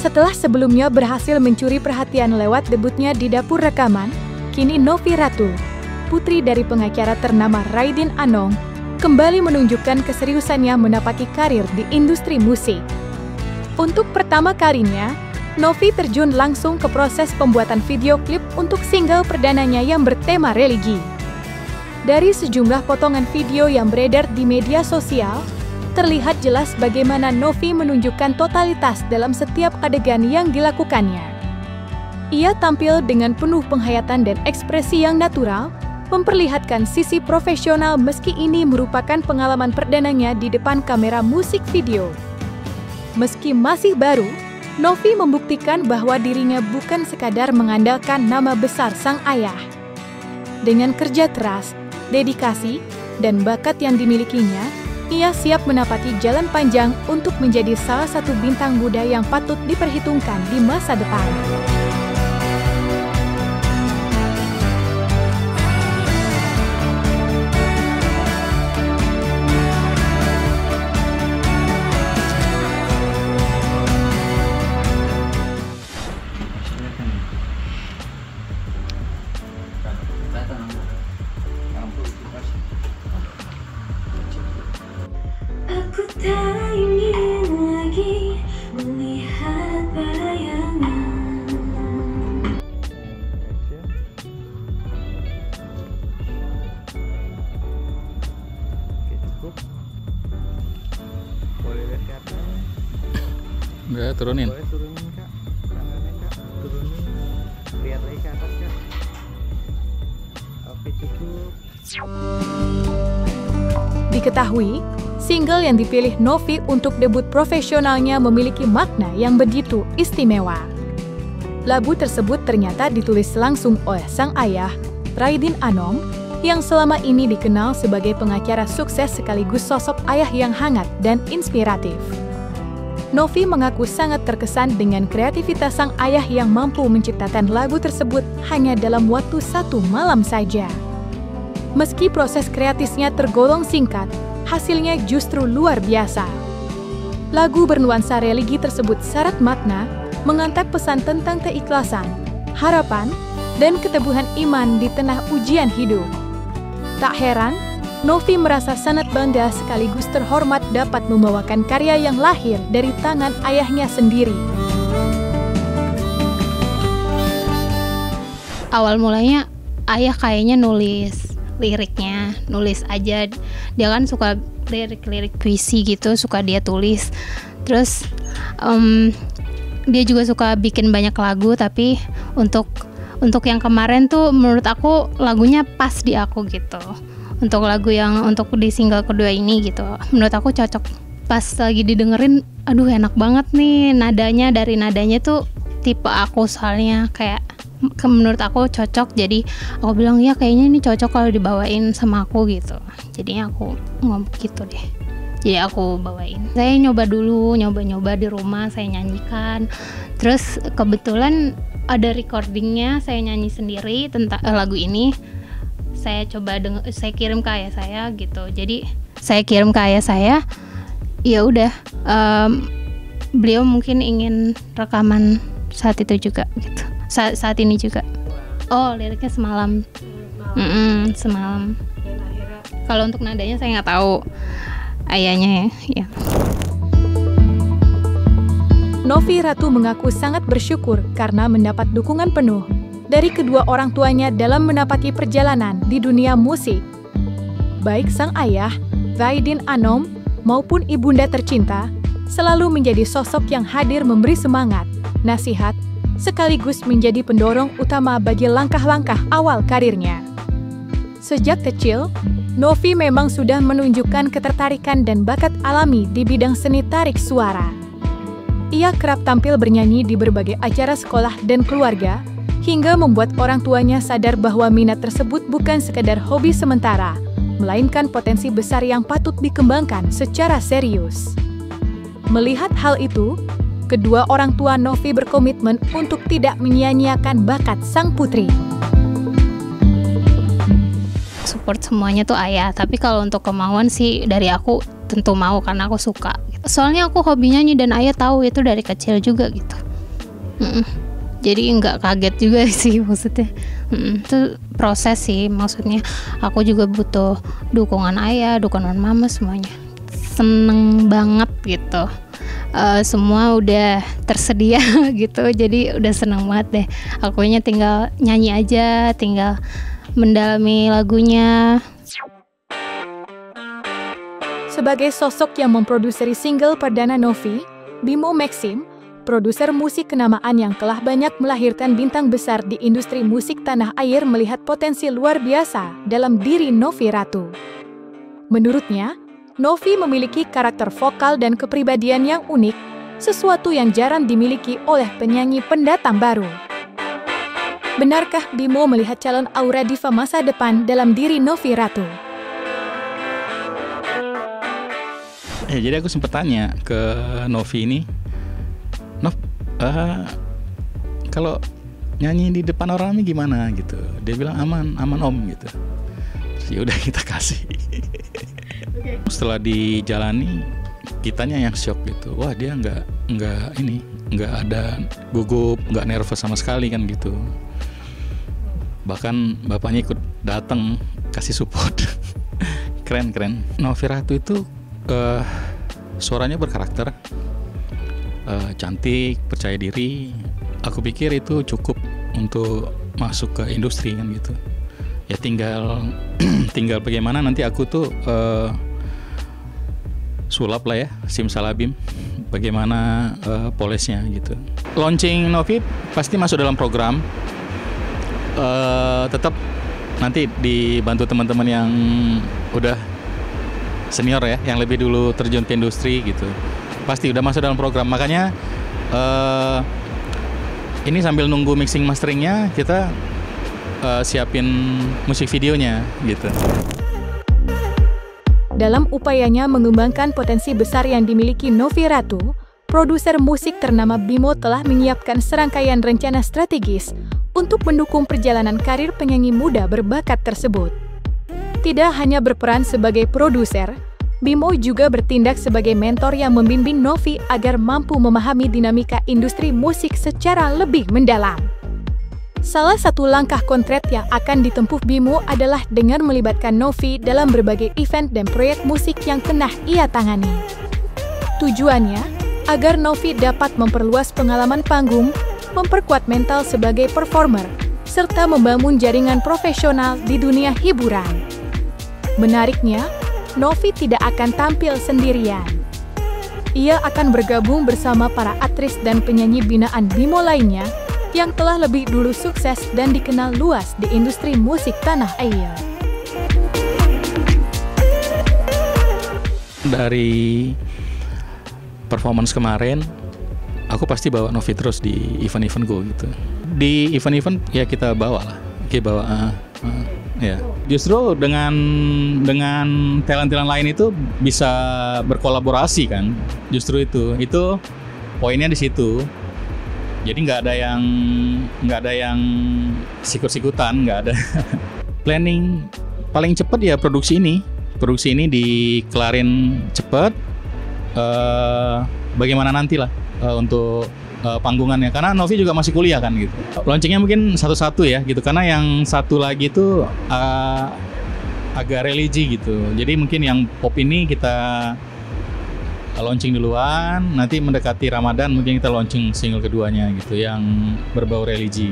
Setelah sebelumnya berhasil mencuri perhatian lewat debutnya di dapur rekaman, kini Novi Ratu, putri dari pengacara ternama Raidin Anong, kembali menunjukkan keseriusannya menapaki karir di industri musik. Untuk pertama kalinya, Novi terjun langsung ke proses pembuatan video klip untuk single perdananya yang bertema religi. Dari sejumlah potongan video yang beredar di media sosial, terlihat jelas bagaimana Novi menunjukkan totalitas dalam setiap adegan yang dilakukannya. Ia tampil dengan penuh penghayatan dan ekspresi yang natural, memperlihatkan sisi profesional meski ini merupakan pengalaman perdananya di depan kamera musik video. Meski masih baru, Novi membuktikan bahwa dirinya bukan sekadar mengandalkan nama besar sang ayah. Dengan kerja keras, dedikasi, dan bakat yang dimilikinya, ia siap menapaki jalan panjang untuk menjadi salah satu bintang muda yang patut diperhitungkan di masa depan. Aku tak ingin lagi melihat bayangan. Oke, cukup. Boleh lihat ke atas. Udah turunin. Boleh turunin Kak. Tangannya Kak, turunin. Lihat lagi ke atas Kak. Oke, cukup. Diketahui, single yang dipilih Novi untuk debut profesionalnya memiliki makna yang begitu istimewa. Lagu tersebut ternyata ditulis langsung oleh sang ayah, Raidin Anong, yang selama ini dikenal sebagai pengacara sukses sekaligus sosok ayah yang hangat dan inspiratif. Novi mengaku sangat terkesan dengan kreativitas sang ayah yang mampu menciptakan lagu tersebut hanya dalam waktu 1 malam saja. Meski proses kreatifnya tergolong singkat, hasilnya justru luar biasa. Lagu bernuansa religi tersebut syarat makna, mengantar pesan tentang keikhlasan, harapan, dan keteguhan iman di tengah ujian hidup. Tak heran, Novi merasa sangat bangga sekaligus terhormat dapat membawakan karya yang lahir dari tangan ayahnya sendiri. Awal mulanya ayah kayaknya nulis liriknya, nulis aja. Dia kan suka lirik-lirik puisi gitu, suka dia tulis. Terus dia juga suka bikin banyak lagu, tapi untuk yang kemarin tuh menurut aku lagunya pas di aku gitu. Untuk lagu yang untuk di single kedua ini gitu, menurut aku cocok. Pas lagi didengerin, aduh enak banget nih nadanya, dari nadanya tuh tipe aku soalnya kayak menurut aku cocok, jadi aku bilang ya kayaknya ini cocok kalau dibawain sama aku gitu. Jadinya aku ngomong gitu deh, jadi aku bawain. Saya nyoba di rumah, saya nyanyikan. Terus kebetulan ada recordingnya, saya nyanyi sendiri tentang lagu ini. Saya coba saya kirim ke ayah saya gitu. Jadi saya kirim ke ayah saya, ya udah beliau mungkin ingin rekaman saat itu juga gitu. Saat ini juga. Oh, liriknya semalam. Semalam. Kalau untuk nadanya saya nggak tahu ayahnya ya. Novi Ratu mengaku sangat bersyukur karena mendapat dukungan penuh dari kedua orang tuanya dalam menapaki perjalanan di dunia musik. Baik sang ayah, Raidin Anong, maupun ibunda tercinta, selalu menjadi sosok yang hadir memberi semangat, nasihat, sekaligus menjadi pendorong utama bagi langkah-langkah awal karirnya. Sejak kecil, Novi memang sudah menunjukkan ketertarikan dan bakat alami di bidang seni tarik suara. Ia kerap tampil bernyanyi di berbagai acara sekolah dan keluarga, hingga membuat orang tuanya sadar bahwa minat tersebut bukan sekadar hobi sementara, melainkan potensi besar yang patut dikembangkan secara serius. Melihat hal itu, kedua orang tua Novi berkomitmen untuk tidak menyia-nyiakan bakat sang putri. Support semuanya tuh ayah, tapi kalau untuk kemauan sih dari aku tentu mau karena aku suka. Soalnya aku hobi nyanyi dan ayah tahu itu dari kecil juga gitu. Jadi nggak kaget juga sih maksudnya. Itu proses sih, maksudnya aku juga butuh dukungan ayah, dukungan mama, semuanya. Seneng banget gitu. Semua udah tersedia gitu, jadi udah seneng banget deh. Akunya tinggal nyanyi aja, tinggal mendalami lagunya. Sebagai sosok yang memproduseri single perdana Novi, Bimo Maxim, produser musik kenamaan yang telah banyak melahirkan bintang besar di industri musik tanah air, melihat potensi luar biasa dalam diri Novi Ratu. Menurutnya, Novi memiliki karakter vokal dan kepribadian yang unik, sesuatu yang jarang dimiliki oleh penyanyi pendatang baru. Benarkah Bimo melihat calon aura diva masa depan dalam diri Novi Ratu? Jadi aku sempat tanya ke Novi ini, Nov, kalau nyanyi di depan orang ini gimana gitu? Dia bilang aman om gitu. Terus ya udah kita kasih. Setelah dijalani, kitanya yang shock gitu. Wah, dia nggak ada gugup, nggak nervous sama sekali kan gitu. Bahkan bapaknya ikut datang kasih support. Keren. Novi Ratu itu suaranya berkarakter, cantik, percaya diri. Aku pikir itu cukup untuk masuk ke industri kan gitu. Ya tinggal bagaimana nanti aku tuh sulap lah ya, simsalabim, bagaimana polesnya gitu. Launching Novi pasti masuk dalam program. Tetap nanti dibantu teman-teman yang udah senior ya, yang lebih dulu terjun ke industri gitu. Pasti udah masuk dalam program. Makanya ini sambil nunggu mixing masteringnya, kita siapin musik videonya gitu. Dalam upayanya mengembangkan potensi besar yang dimiliki Novi Ratu, produser musik ternama Bimo telah menyiapkan serangkaian rencana strategis untuk mendukung perjalanan karir penyanyi muda berbakat tersebut. Tidak hanya berperan sebagai produser, Bimo juga bertindak sebagai mentor yang membimbing Novi agar mampu memahami dinamika industri musik secara lebih mendalam. Salah satu langkah konkret yang akan ditempuh Bimo adalah dengan melibatkan Novi dalam berbagai event dan proyek musik yang tengah ia tangani. Tujuannya agar Novi dapat memperluas pengalaman panggung, memperkuat mental sebagai performer, serta membangun jaringan profesional di dunia hiburan. Menariknya, Novi tidak akan tampil sendirian. Ia akan bergabung bersama para aktris dan penyanyi binaan Bimo lainnya yang telah lebih dulu sukses dan dikenal luas di industri musik tanah air. Dari performance kemarin, aku pasti bawa Novi terus di event-event go gitu. Di event-event ya kita bawa lah, ya. Justru dengan talent-talent lain itu bisa berkolaborasi kan. Justru itu poinnya di situ. Jadi nggak ada yang sikut-sikutan, nggak ada. Planning paling cepat ya produksi ini dikelarin cepat. Bagaimana nanti lah untuk panggungannya, karena Novi juga masih kuliah kan gitu. Launchingnya mungkin satu-satu ya gitu, karena yang satu lagi itu agak religi gitu. Jadi mungkin yang pop ini kita launching duluan, nanti mendekati Ramadan mungkin kita launching single keduanya gitu yang berbau religi.